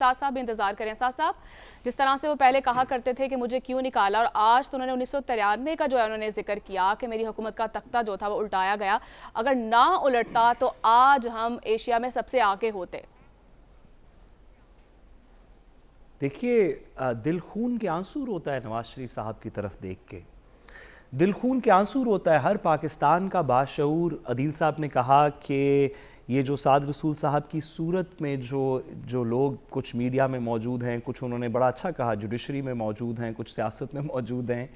ساتھ صاحب انتظار کریں. ساتھ صاحب جس طرح سے وہ پہلے کہا کرتے تھے کہ مجھے کیوں نکالا، اور آج تو انہوں نے 1993 کا جو ہے انہوں نے ذکر کیا کہ میری حکومت کا تختہ جو تھا وہ الٹایا گیا، اگر نہ الٹتا تو آج ہم ایشیا میں سب سے آگے ہوتے. دیکھیے، دل خون کے آنسو روتا ہے نواز شریف صاحب کی طرف دیکھ کے. دل خون کے آنسو روتا ہے ہر پاکستان کا باشعور. عدیل صاحب نے کہا کہ یہ جو سعد رسول صاحب کی صورت میں جو لوگ کچھ میڈیا میں موجود ہیں، کچھ انہوں نے بڑا اچھا کہا جوڈیشری میں موجود ہیں، کچھ سیاست میں موجود ہیں،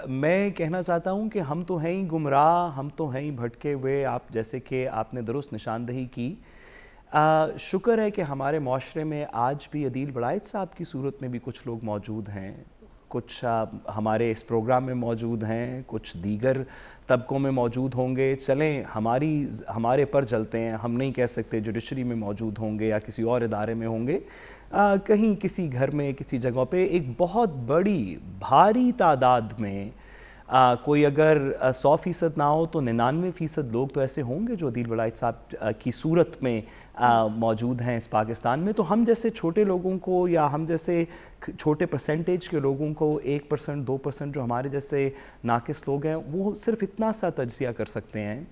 میں کہنا چاہتا ہوں کہ ہم تو ہیں ہی گمراہ، ہم تو ہیں ہی بھٹکے ہوئے. آپ جیسے کہ آپ نے درست نشاندہی کی. شکر ہے کہ ہمارے معاشرے میں آج بھی عدیل بڑائچ صاحب کی صورت میں بھی کچھ لوگ موجود ہیں، کچھ ہمارے اس پروگرام میں موجود ہیں، کچھ دیگر طبقوں میں موجود ہوں گے. چلیں ہمارے پر چلتے ہیں، ہم نہیں کہہ سکتے جوڈیشری میں موجود ہوں گے یا کسی اور ادارے میں ہوں گے. کہیں کسی گھر میں کسی جگہ پہ ایک بہت بڑی بھاری تعداد میں کوئی اگر 100% نہ ہو تو 99% لوگ تو ایسے ہوں گے جو عدیل بڑائچ صاحب کی صورت میں موجود ہیں اس پاکستان میں. تو ہم جیسے چھوٹے لوگوں کو یا ہم جیسے چھوٹے پرسنٹیج کے لوگوں کو 1% 2% جو ہمارے جیسے ناقص لوگ ہیں وہ صرف اتنا سا تجزیہ کر سکتے ہیں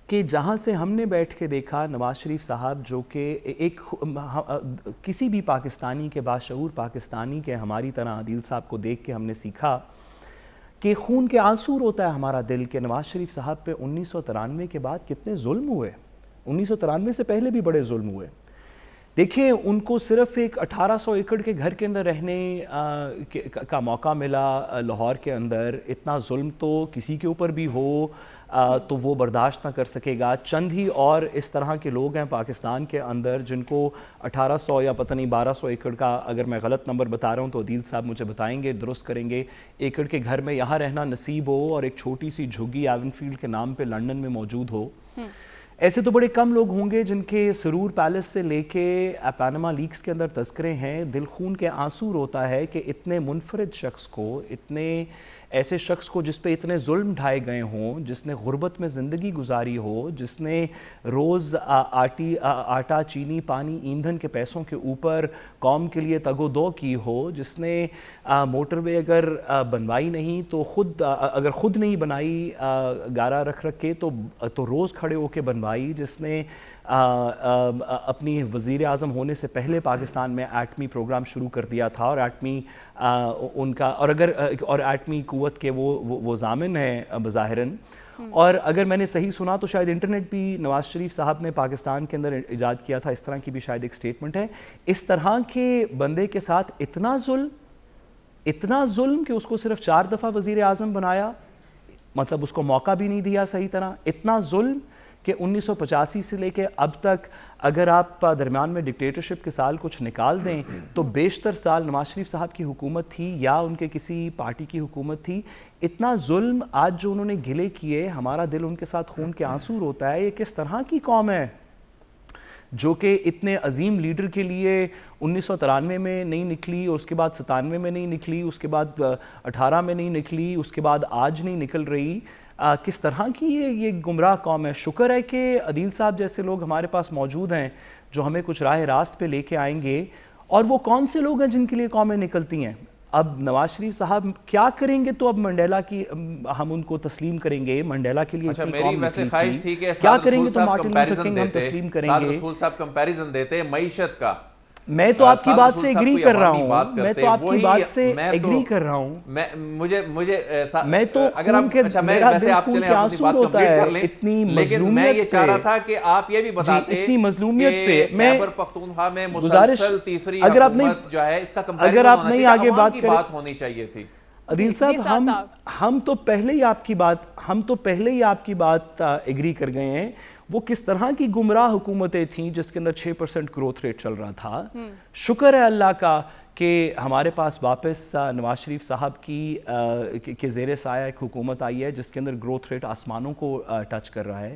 کہ جہاں سے ہم نے بیٹھ کے دیکھا نواز شریف صاحب جو کہ ایک کسی بھی پاکستانی کے باشعور پاکستانی کے ہماری طرح عدیل صاحب کو دیکھ کے ہم نے سیکھا کہ خون کے آنسو روتا ہے ہمارا دل کہ نواز شریف صاحب پہ 1993 کے بعد کتنے ظلم ہوئے. 1993 سے پہلے بھی بڑے ظلم ہوئے. دیکھیں ان کو صرف ایک 1800 ایکڑ کے گھر کے اندر رہنے کا موقع ملا لاہور کے اندر. اتنا ظلم تو کسی کے اوپر بھی ہو تو وہ برداشت نہ کر سکے گا. چند ہی اور اس طرح کے لوگ ہیں پاکستان کے اندر جن کو 1800 یا پتہ نہیں 1200 ایکڑ کا، اگر میں غلط نمبر بتا رہا ہوں تو عدیل صاحب مجھے بتائیں گے، درست کریں گے، ایکڑ کے گھر میں یہاں رہنا نصیب ہو اور ایک چھوٹی سی جھگی ایون فیلڈ کے نام پہ لندن میں موجود ہو. ایسے تو بڑے کم لوگ ہوں گے جن کے سرور پیلس سے لے کے پاناما لیکس کے اندر تذکرے ہیں. دل خون کے آنسو روتا ہے کہ اتنے منفرد شخص کو، اتنے ایسے شخص کو جس پہ اتنے ظلم ڈھائے گئے ہوں، جس نے غربت میں زندگی گزاری ہو، جس نے روز آٹا چینی پانی ایندھن کے پیسوں کے اوپر قوم کے لیے تگ و دو کی ہو، جس نے موٹر وے اگر بنوائی نہیں تو اگر خود نہیں بنائی گارا رکھ کے تو روز کھڑے ہو کے بنوائی، جس نے اپنی وزیر اعظم ہونے سے پہلے پاکستان میں ایٹمی پروگرام شروع کر دیا تھا اور ایٹمی ان کا اور ایٹمی قوت کے وہ ضامن ہیں بظاہراً. اور اگر میں نے صحیح سنا تو شاید انٹرنیٹ بھی نواز شریف صاحب نے پاکستان کے اندر ایجاد کیا تھا، اس طرح کی بھی شاید ایک سٹیٹمنٹ ہے. اس طرح کے بندے کے ساتھ اتنا ظلم کہ اس کو صرف 4 دفعہ وزیر اعظم بنایا، مطلب اس کو موقع بھی نہیں دیا صحیح طرح. اتنا ظلم کہ 1985 سے لے کے اب تک اگر آپ درمیان میں ڈکٹیٹرشپ کے سال کچھ نکال دیں تو بیشتر سال نواز شریف صاحب کی حکومت تھی یا ان کے کسی پارٹی کی حکومت تھی. اتنا ظلم آج جو انہوں نے گلے کیے، ہمارا دل ان کے ساتھ خون کے آنسو روتا ہے. یہ کس طرح کی قوم ہے جو کہ اتنے عظیم لیڈر کے لیے 1993 میں نہیں نکلی، اور اس کے بعد 97 میں نہیں نکلی، اس کے بعد 18 میں نہیں نکلی، اس کے بعد آج نہیں نکل رہی. کس طرح کی یہ گمراہ قوم ہے. شکر ہے کہ عدیل صاحب جیسے لوگ ہمارے پاس موجود ہیں جو ہمیں کچھ راہ راست پہ لے کے آئیں گے. اور وہ کون سے لوگ ہیں جن کے لیے قومیں نکلتی ہیں؟ اب نواز شریف صاحب کیا کریں گے تو اب منڈیلا کی ہم ان کو تسلیم کریں گے. منڈیلا کے لیے اتنی قوم نکلی تھی، کیا کریں گے تو مارٹن لوتھر کنگ ہم تسلیم کریں گے. سعد رسول صاحب کمپیریزن دیتے ہیں معیشت کا. میں تو آپ کی بات سے ایگری کر رہا ہوں، میں تو آپ کی بات سے ایگری کر رہا ہوں. میں تو اگر آپ میرا دل خون کے آنسو روتا ہے اتنی لیکن میں یہ چاہ رہا تھا کہ آپ یہ بھی بتاتے اتنی مظلومیت پہ. میں خیبر پختونخوا میں مسلسل تیسری حکومت جو ہے اس کا اگر آپ نہیں آگے بات ہونی چاہیے تھی. عدیل صاحب ہم تو پہلے ہی آپ کی بات ایگری کر گئے ہیں. وہ کس طرح کی گمراہ حکومتیں تھیں جس کے اندر 6% گروتھ ریٹ چل رہا تھا. شکر ہے اللہ کا کہ ہمارے پاس واپس نواز شریف صاحب کی زیر سایہ ایک حکومت آئی ہے جس کے اندر گروتھ ریٹ آسمانوں کو ٹچ کر رہا ہے.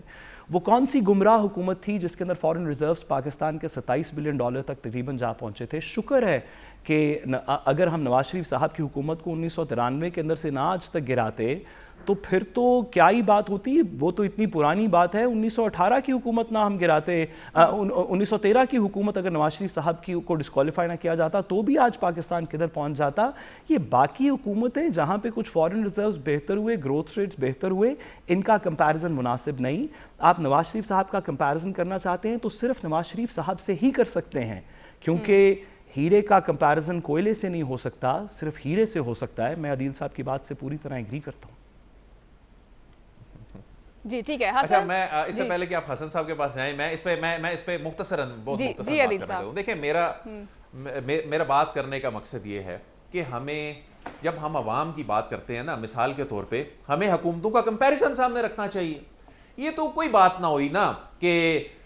وہ کون سی گمراہ حکومت تھی جس کے اندر فارن ریزروز پاکستان کے $27 بلین تک تقریباً جا پہنچے تھے. شکر ہے کہ اگر ہم نواز شریف صاحب کی حکومت کو 1993 کے اندر سے نہ آج تک گراتے تو پھر تو کیا ہی بات ہوتی. وہ تو اتنی پرانی بات ہے. 1918 کی حکومت نہ ہم گراتے, 1913 کی حکومت اگر نواز شریف صاحب کی کو ڈسکوالیفائی نہ کیا جاتا تو بھی آج پاکستان کدھر پہنچ جاتا. یہ باقی حکومتیں جہاں پہ کچھ فارن ریزروز بہتر ہوئے, گروتھ ریٹس بہتر ہوئے, ان کا کمپیریزن مناسب نہیں. آپ نواز شریف صاحب کا کمپیریزن کرنا چاہتے ہیں تو صرف نواز شریف صاحب سے ہی کر سکتے ہیں, کیونکہ ہیرے کا کمپیریزن کوئلے سے نہیں ہو سکتا, صرف ہیرے سے ہو سکتا ہے. میں عدیل صاحب کی بات سے پوری طرح ایگری کرتا ہوں. جی ٹھیک ہے. اچھا, میں اس سے پہلے کہ آپ حسن صاحب کے پاس جائیں, میں اس پہ مختصراً بہت مختصراً بات کرنا چاہوں. دیکھیں, میرا بات کرنے کا مقصد یہ ہے کہ ہمیں جب ہم عوام کی بات کرتے ہیں نا, مثال کے طور پہ ہمیں حکومتوں کا کمپیریزن سامنے رکھنا چاہیے. یہ تو کوئی بات نہ ہوئی نا کہ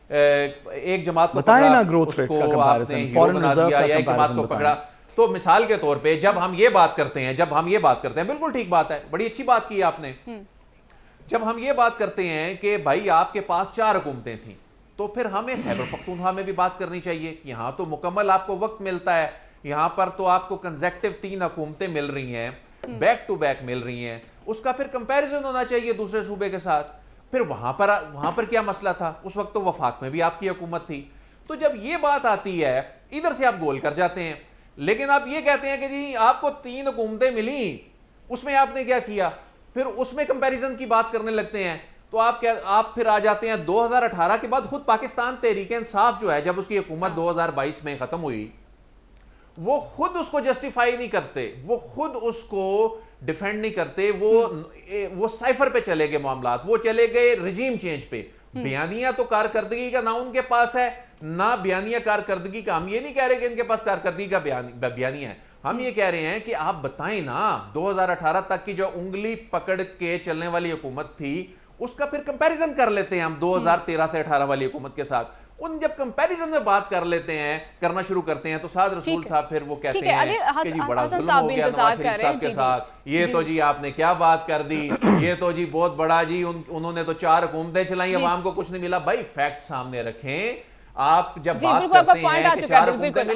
ایک جماعت کو بتائیں نا گروتھ ریٹس کا کمپیریزن, فارن ریزرو کا ایک جماعت کو پکڑا. تو مثال کے طور پہ جب ہم یہ بات کرتے ہیں بالکل ٹھیک بات ہے, بڑی اچھی بات کی آپ نے. جب ہم یہ بات کرتے ہیں کہ بھائی آپ کے پاس 4 حکومتیں تھیں, تو پھر ہمیں خیبر پختونخوا میں بھی بات کرنی چاہیے. یہاں تو مکمل آپ کو وقت ملتا ہے, یہاں پر تو آپ کو کنزیکٹو 3 حکومتیں مل رہی ہیں, بیک ٹو بیک مل رہی ہیں. اس کا پھر کمپیریزن ہونا چاہیے دوسرے صوبے کے ساتھ. پھر وہاں پر کیا مسئلہ تھا؟ اس وقت تو وفاق میں بھی آپ کی حکومت تھی. تو جب یہ بات آتی ہے, ادھر سے آپ گول کر جاتے ہیں. لیکن آپ یہ کہتے ہیں کہ جی آپ کو 3 حکومتیں ملیں, اس میں آپ نے کیا کیا, پھر اس میں کمپیریزن کی بات کرنے لگتے ہیں. تو آپ پھر آ جاتے ہیں 2018 کے بعد. خود پاکستان تحریک انصاف جو ہے, جب اس کی حکومت 2022 میں ختم ہوئی, وہ خود اس کو جسٹیفائی نہیں کرتے, وہ خود اس کو ڈیفینڈ نہیں کرتے. وہ سائفر پہ چلے گئے معاملات, وہ چلے گئے رجیم چینج پہ. بیانیہ تو کارکردگی کا نہ ان کے پاس ہے, نہ بیانیہ کارکردگی کا. ہم یہ نہیں کہہ رہے کہ ان کے پاس کارکردگی کا بیانیہ ہے, ہم یہ کہہ رہے ہیں کہ آپ بتائیں نا 2018 تک کی جو انگلی پکڑ کے چلنے والی حکومت تھی, اس کا پھر کمپیریزن کر لیتے ہیں ہم 2013 سے 18 والی حکومت کے ساتھ. ان جب کمپیریزن میں بات کر لیتے ہیں, کرنا شروع کرتے ہیں, تو سعد رسول صاحب پھر وہ کہتے ہیں کہ جی بڑا ظلم ہو گیا نواز شریف صاحب کے ساتھ, یہ تو جی آپ نے کیا بات کر دی, یہ تو جی بہت بڑا, جی انہوں نے تو 4 حکومتیں چلائیں, عوام کو کچھ نہیں ملا. بھائی فیکٹ سامنے رکھیں. آپ جب بات کرتے ہیں کہ 4 حکومتیں